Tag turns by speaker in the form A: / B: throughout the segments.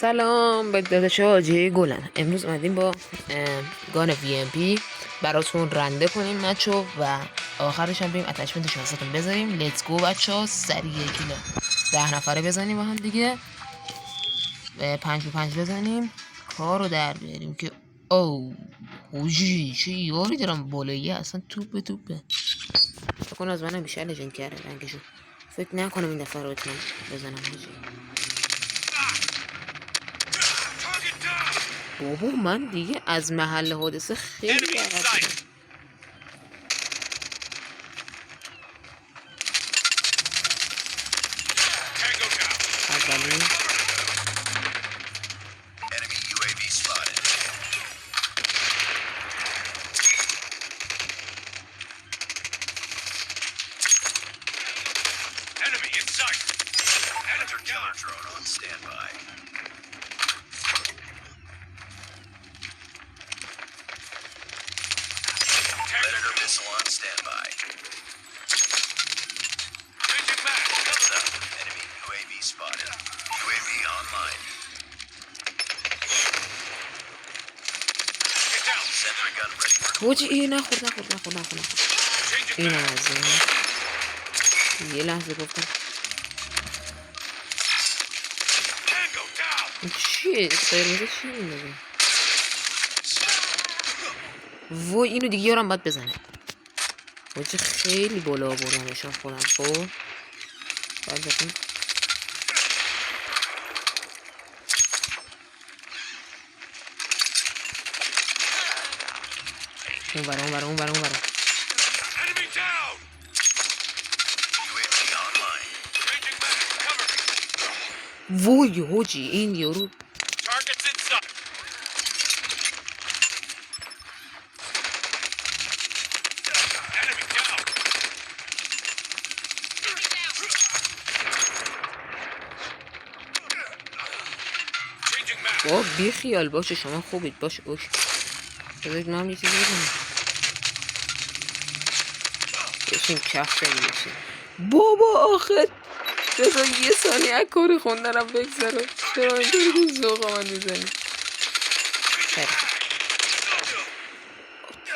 A: سلام به داداش حاجی گلن. امروز اومدیم با گان VMP براتون رنده کنیم مچو و آخرش هم بریم اتچمنت شانستون بذاریم. لیتس گو بچه ها، سریع کیلو 10 نفره بزنیم با هم دیگه، 5 به 5 بزنیم کار رو در بیاریم که او حاجی چه یاری دارم بالایی، اصلا توپه بکن از منم بیشتر لجن کرده رنگشو. فکر نکنم این دفعه رو بتونم بزنم حاجی. بابا من دیگه از محل حادثه خیلی عقب بودم. اولی حاجی این نخورد. این هم از این یه لحظه گفتم چیه قرمزه چی میدازه. وای اینو دیگه یارم باید بزنه. حاجی خیلی بالا بردمشان خودم. خب باید بزنم. اون برم وای حاجی این یارو بی خیال باشه، شما خوبید باشه. اوش بذارید من هم یه چیزی بزنم. بشین کف داری بشین. بابا آخه بذار یه ثانیه از کاری خوندنم بگذارم. چرا اینطوری که زوغا من میزنی؟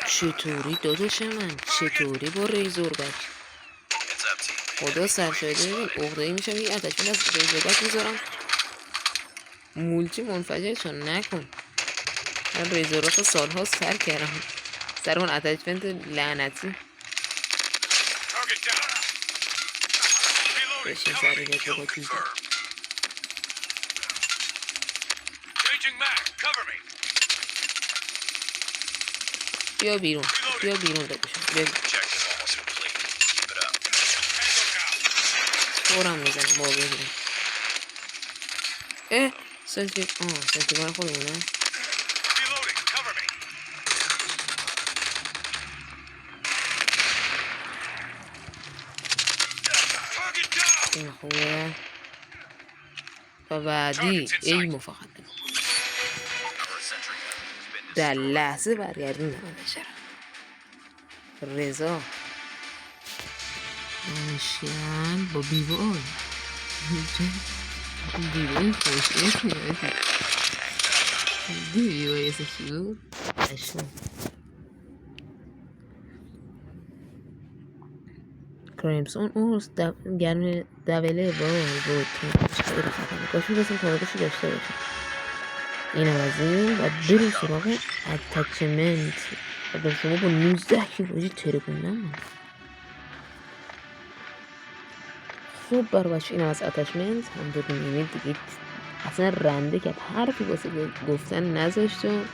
A: چطوری داداش من؟ چطوری با ریزور بک؟ خدا سرشایده ببین اغدایی میشم یه اتچمنت از ریزور بک میذارم مولتی منفجرشون نکن. من ریزورات سال ها سر کردم سر اون اتچمنت لعنتی. بشین سر ریزور با کیزه بیا بیرون دادشم بیا فورم میزنم با بگیرم. سنتیگان خودمونه. این خوبه و بعدی ایمو فقط در لحظه برگردون نمانشرم رضا نشیان با بیوان بیوان خوش اسمی بیوان اسمی اشون کریمسون اورس گرم دوله وای خیلی خطرناک. کاش می‌خواستم کمکشو داشته باشم. اینم از این و بریم سراغ اتچمنت و به شما با 19 کیلویی ترکوندم. خوب برای بچه اینم از اتچمنت. همونطور که می‌بینید دیگه اصلا رنده کرد، حرفی واسه گفتن نذاشت و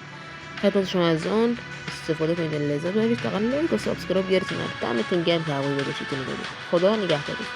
A: خدمت شما از اون استفاده کنید، لذت ببرید. فقط لایک و سابسکرایب بیارید. دمتون گرم که هوایی باشید. خدا نگهدارتون.